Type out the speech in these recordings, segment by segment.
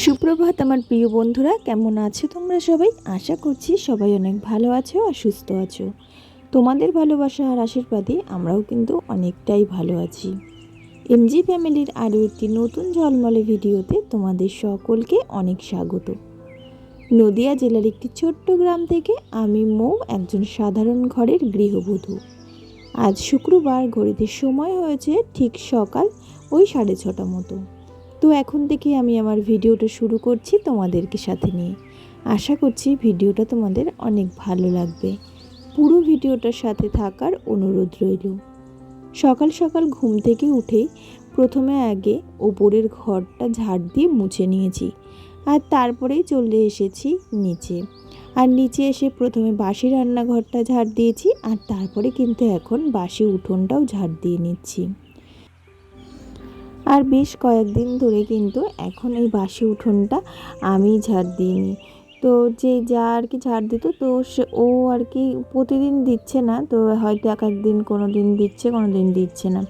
সুপ্রভাত আমার প্রিয় বন্ধুরা, কেমন আছো তোমরা সবাই? আশা করছি সবাই অনেক ভালো আছো আর সুস্থ আছো। তোমাদের ভালোবাসা আর আশীর্বাদে আমরাও কিন্তু অনেকটাই ভালো আছি। এমজি ফ্যামিলির আরও একটি নতুন ঝলমলে ভিডিওতে তোমাদের সকলকে অনেক স্বাগত। নদিয়া জেলার একটি ছোট্ট গ্রাম থেকে আমি মৌ, একজন সাধারণ ঘরের গৃহবধূ। আজ শুক্রবার, ঘড়িতে সময় হয়েছে ঠিক সকাল 6:30 মতো। তো এখন থেকে আমি আমার ভিডিওটা শুরু করছি তোমাদেরকে সাথে নিয়ে। আশা করছি ভিডিওটা তোমাদের অনেক ভালো লাগবে। পুরো ভিডিওটার সাথে থাকার অনুরোধ রইল। সকাল সকাল ঘুম থেকে উঠেই প্রথমে আগে ওপরের ঘরটা ঝাড় দিয়ে মুছে নিয়েছি, আর তারপরেই চলে এসেছি নিচে। আর নিচে এসে প্রথমে বাসি রান্নাঘরটা ঝাড় দিয়েছি, আর তারপরে কিন্তু এখন বাসি উঠোনটাও ঝাড় দিয়ে নিচ্ছি। আর বেশ কয়েকদিন ধরে কিন্তু এখন এই বাসি উঠোনটা আমি ঝাড় দিইনি। তো যে যা আর কি ঝাড় দিত, তো ও আর কি প্রতিদিন দিচ্ছে না, তো হয়তো এক একদিন কোনো দিন দিচ্ছে, কোনো দিন দিচ্ছে না।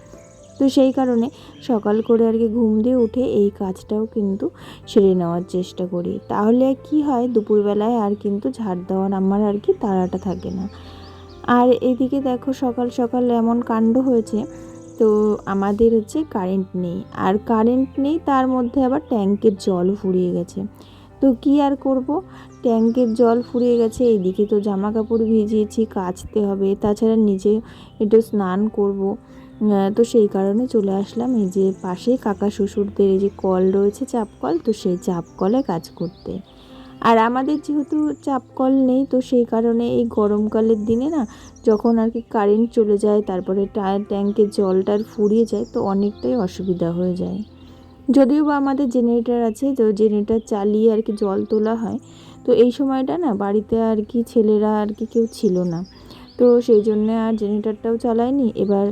তো সেই কারণে সকাল করে আর কি ঘুম দিয়ে উঠে এই কাজটাও কিন্তু সেরে নেওয়ার চেষ্টা করি। তাহলে কি হয়, দুপুরবেলায় আর কিন্তু ঝাড় দেওয়ার আমার আর কি তাড়াটা থাকে না। আর এদিকে দেখো সকাল সকাল এমন কাণ্ড হয়েছে, তো আমাদের হচ্ছে কারেন্ট নেই, আর কারেন্ট নেই তার মধ্যে আবার ট্যাঙ্কের জল ফুরিয়ে গেছে। তো কি আর করব, ট্যাঙ্কের জল ফুরিয়ে গেছে, এইদিকে তো জামা কাপড় ভিজিয়েছি, কাচতে হবে, তাছাড়া নিজে একটু স্নান করব। তো সেই কারণে চলে আসলাম এই যে পাশে কাকা শ্বশুরদের এই যে কল রয়েছে, চাপ কল, তো সেই চাপ কলে কাজ করতে। আর আমাদের যেহেতু চাপ কল নেই, তো সেই কারণে এই গরমকালের দিনে না, যখন আর কি কারেন্ট চলে যায়, তারপরে ট্যাঙ্কের জলটার ফুরিয়ে যায়, তো অনেকটাই অসুবিধা হয়ে যায়। যদিও বা আমাদের জেনারেটর আছে, তো জেনারেটর চালিয়ে আর কি জল তোলা হয়। তো এই সময়টা না বাড়িতে আর কি ছেলেরা আর কি কেউ ছিল না, তো সেই জন্য আর জেনারেটরটাও চালায়নি। এবার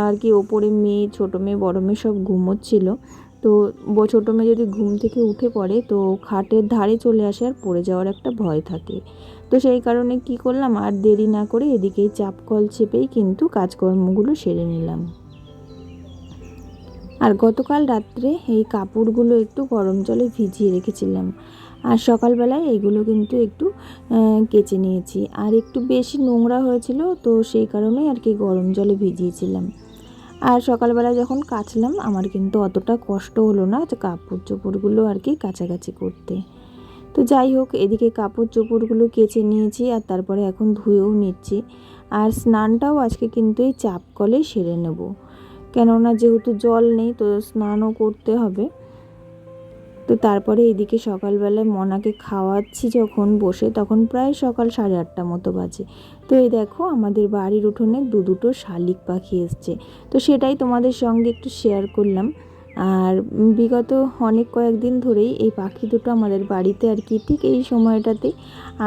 আর কি ওপরে মেয়ে, ছোটো মেয়ে, বড়ো মেয়ে সব ঘুমোচ্ছিল। তো ছোটো মেয়ে যদি ঘুম থেকে উঠে পড়ে, তো খাটের ধারে চলে আসে, আর পড়ে যাওয়ার একটা ভয় থাকে। তো সেই কারণে কি করলাম, আর দেরি না করে এদিকেই চাপ কল চেপেই কিন্তু কাজকর্মগুলো সেরে নিলাম। আর গতকাল রাত্রে এই কাপড়গুলো একটু গরম জলে ভিজিয়ে রেখেছিলাম, আর সকালবেলায় এইগুলো কিন্তু একটু কেচে নিয়েছি। আর একটু বেশি নোংরা হয়েছিল, তো সেই কারণেই আর কি গরম জলে ভিজিয়েছিলাম। আর সকালবেলা যখন কাচলাম, আমার কিন্তু অতটা কষ্ট হলো না যে কাপড় চোপড়গুলো আর কি কাছাকাছি করতে। তো যাই হোক, এদিকে কাপড় চোপড়গুলো কেচে নিয়েছি, আর তারপরে এখন ধুয়েও নিচ্ছি। আর স্নানটাও আজকে কিন্তু এই চাপ কলেই সেরে নেব, কেননা যেহেতু জল নেই, তো স্নানও করতে হবে। তো তারপরে এদিকে সকালবেলায় মনাকে খাওয়াচ্ছি যখন বসে, তখন প্রায় সকাল 8:30 মতো বাজে। তো এই দেখো আমাদের বাড়ির উঠোনে দুটো শালিক পাখি এসছে, তো সেটাই তোমাদের সঙ্গে একটু শেয়ার করলাম। আর বিগত অনেক কয়েকদিন ধরেই এই পাখি দুটো আমাদের বাড়িতে আর কি ঠিক এই সময়টাতে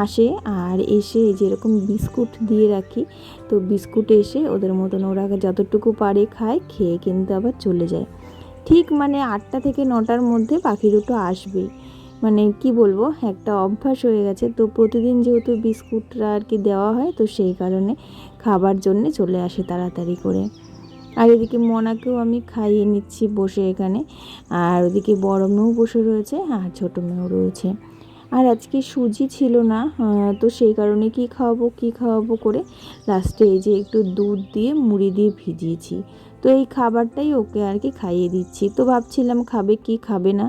আসে, আর এসে যেরকম বিস্কুট দিয়ে রাখি, তো বিস্কুট এসে ওদের মতন ওরা যতটুকু পারে খায়, খেয়ে কিন্তু আবার চলে যায়। ঠিক মানে 8টা থেকে 9টার মধ্যে পাখি দুটো আসবেই। মানে কি বলবো, একটা অভ্যাস হয়ে গেছে। তো প্রতিদিন যেহেতু বিস্কুটটা আর কি দেওয়া হয়, তো সেই কারণে খাবার জন্যে চলে আসে তাড়াতাড়ি করে। আর এদিকে মনাকেও আমি খাইয়ে নিচ্ছি বসে এখানে, আর ওদিকে বড় মেয়েও বসে রয়েছে, আর ছোটো মেয়েও রয়েছে। আর আজকে সুজি ছিল না, তো সেই কারণে কি খাওয়াবো করে লাস্টে এই যে একটু দুধ দিয়ে মুড়ি দিয়ে ভিজিয়েছি। তো এই খাবারটাই ওকে আর কি খাইয়ে দিচ্ছি। তো ভাবছিলাম খাবে কি খাবে না,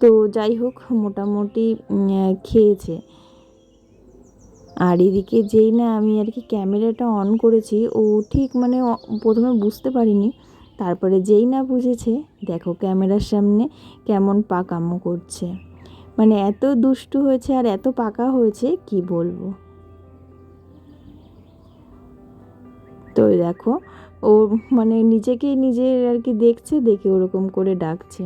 তো যাই হোক মোটামুটি খেয়েছে। আর এদিকে যেই না আমি আর কি ক্যামেরাটা অন করেছি, ও ঠিক মানে প্রথমে বুঝতে পারিনি, তারপরে যেই না বুঝেছে, দেখো ক্যামেরার সামনে কেমন পাকামো করছে। মানে এত দুষ্টু হয়েছে আর এত পাকা হয়েছে কি বলবো। তো দেখো ও মানে নিজেকেই নিজে আর কি দেখছে, দেখে ওরকম করে ডাকছে।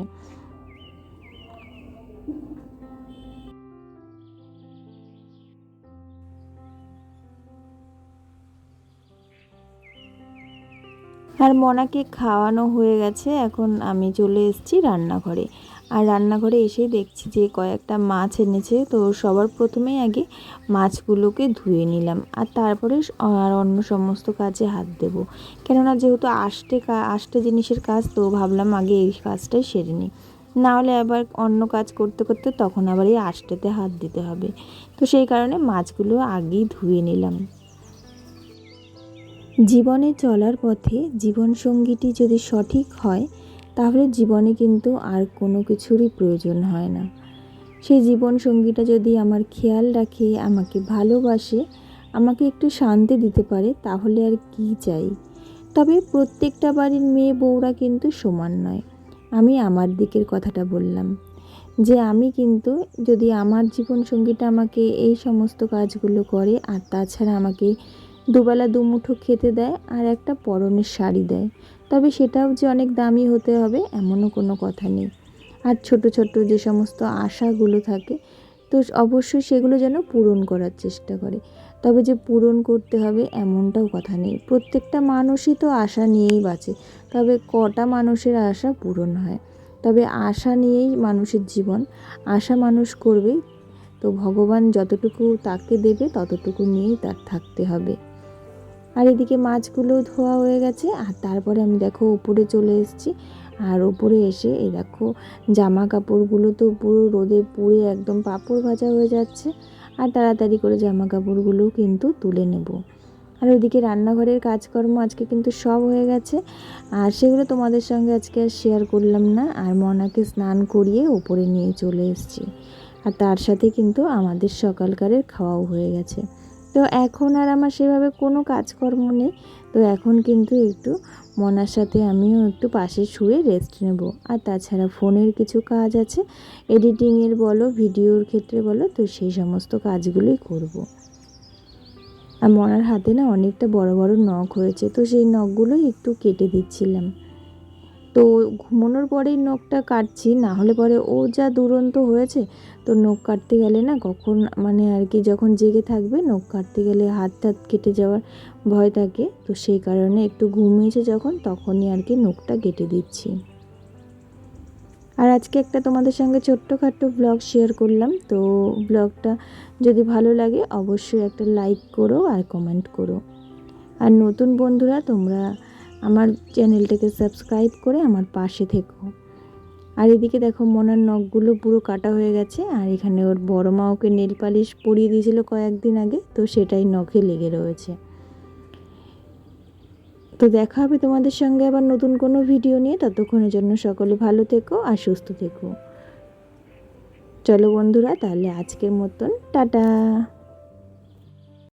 আর মনাকে খাওয়ানো হয়ে গেছে, এখন আমি চলে এসেছি রান্নাঘরে। আর রান্নাঘরে এসেই দেখছি যে কয়েকটা মাছ এনেছে, তো সবার প্রথমেই আগে মাছগুলোকে ধুয়ে নিলাম, আর তারপরে আর অন্য সমস্ত কাজে হাত দেব। কেননা যেহেতু আষ্টে জিনিসের কাজ, তো ভাবলাম আগে এই কাজটাই সেরে নিই। না হলে আবার অন্য কাজ করতে করতে তখন আবার এই আঁশটাতে হাত দিতে হবে। তো সেই কারণে মাছগুলো আগেই ধুয়ে নিলাম। জীবনে চলার পথে জীবনসঙ্গীটি যদি সঠিক হয় তাহলে জীবনে কিন্তু আর কোনো কিছুরই প্রয়োজন হয় না। সেই জীবনসঙ্গীটা যদি আমার খেয়াল রাখে, আমাকে ভালোবাসে, আমাকে একটু শান্তি দিতে পারে, তাহলে আর কি চাই। তবে প্রত্যেকটা বাড়ির মেয়ে বউরা কিন্তু সমান নয়। আমি আমার দিকের কথাটা বললাম, যে আমি কিন্তু যদি আমার জীবনসঙ্গীটা আমাকে এই সমস্ত কাজগুলো করে আর তাছাড়া আমাকে দুবেলা দুমুঠো খেতে দেয় আর একটা পরনের শাড়ি দেয়, তবে সেটাও যে অনেক দামি হতে হবে এমনও কোনো কথা নেই। আর ছোট ছোট যে সমস্ত আশাগুলো থাকে, তো অবশ্যই সেগুলো যেন পূরণ করার চেষ্টা করে। তবে যে পূরণ করতে হবে এমনটাও কথা নেই। প্রত্যেকটা মানুষই তো আশা নিয়েই বাঁচে, তবে কটা মানুষের আশা পূরণ হয়। তবে আশা নিয়েই মানুষের জীবন, আশা মানুষ করবেই, তো ভগবান যতটুকু তাকে দেবে ততটুকু নিয়েই তার থাকতে হবে। আর এদিকে মাছগুলো ধোয়া হয়ে গেছে, আর তারপরে আমি দেখো উপরে চলে এসেছি। আর ওপরে এসে এই দেখো জামা কাপড়গুলো তো পুরো রোদে পুড়ে একদম পাঁপড় ভাজা হয়ে যাচ্ছে, আর তাড়াতাড়ি করে জামা কাপড়গুলো কিন্তু তুলে নেব। আর ওইদিকে রান্নাঘরের কাজকর্ম আজকে কিন্তু সব হয়ে গেছে, আর সেগুলো তোমাদের সঙ্গে আজকে আর শেয়ার করলাম না। আর মনাকে স্নান করিয়ে ওপরে নিয়ে চলে এসেছি, আর তার সাথে কিন্তু আমাদের সকালকারের খাওয়াও হয়ে গেছে। তো এখন আর আমার সেভাবে কোনো কাজকর্ম নেই, তো এখন কিন্তু একটু মনার সাথে আমিও একটু পাশে শুয়ে রেস্ট নেব। আর তাছাড়া ফোনের কিছু কাজ আছে, এডিটিংয়ের বলো, ভিডিওর ক্ষেত্রে বলো, তো সেই সমস্ত কাজগুলোই করব। আর মনার হাতে না অনেকটা বড় বড় নখ হয়েছে, তো সেই নখগুলোই একটু কেটে দিচ্ছিলাম। তো ঘুমানোর পরেই নখটা কাটছি, না হলে পরে ও যা দুরন্ত হয়েছে, তো নখ কাটতে গেলে না কখন মানে আর কি যখন জেগে থাকবে নখ কাটতে গেলে হাত টাত কেটে যাওয়ার ভয় থাকে, তো সেই কারণে একটু ঘুমিয়েছে যখন তখনই আর কি নখটা কেটে দিচ্ছি। আর আজকে একটা তোমাদের সঙ্গে ছোট্টখাট্টো ব্লগ শেয়ার করলাম, তো ব্লগটা যদি ভালো লাগে অবশ্যই একটা লাইক করো আর কমেন্ট করো। আর নতুন বন্ধুরা তোমরা আমার চ্যানেলটাকে সাবস্ক্রাইব করে আমার পাশে থেকো। আর এদিকে দেখো মনার নখগুলো পুরো কাটা হয়ে গেছে, আর এখানে ওর বড় মা ওকে নেল পালিশ পরিয়ে দিয়েছিল কয়েকদিন আগে, তো সেটাই নখে লেগে রয়েছে। তো দেখা হবে তোমাদের সঙ্গে আবার নতুন কোনো ভিডিও নিয়ে, ততক্ষণের জন্য সকলে ভালো থেকো আর সুস্থ থেকো। চলো বন্ধুরা, তাহলে আজকের মতন টাটা।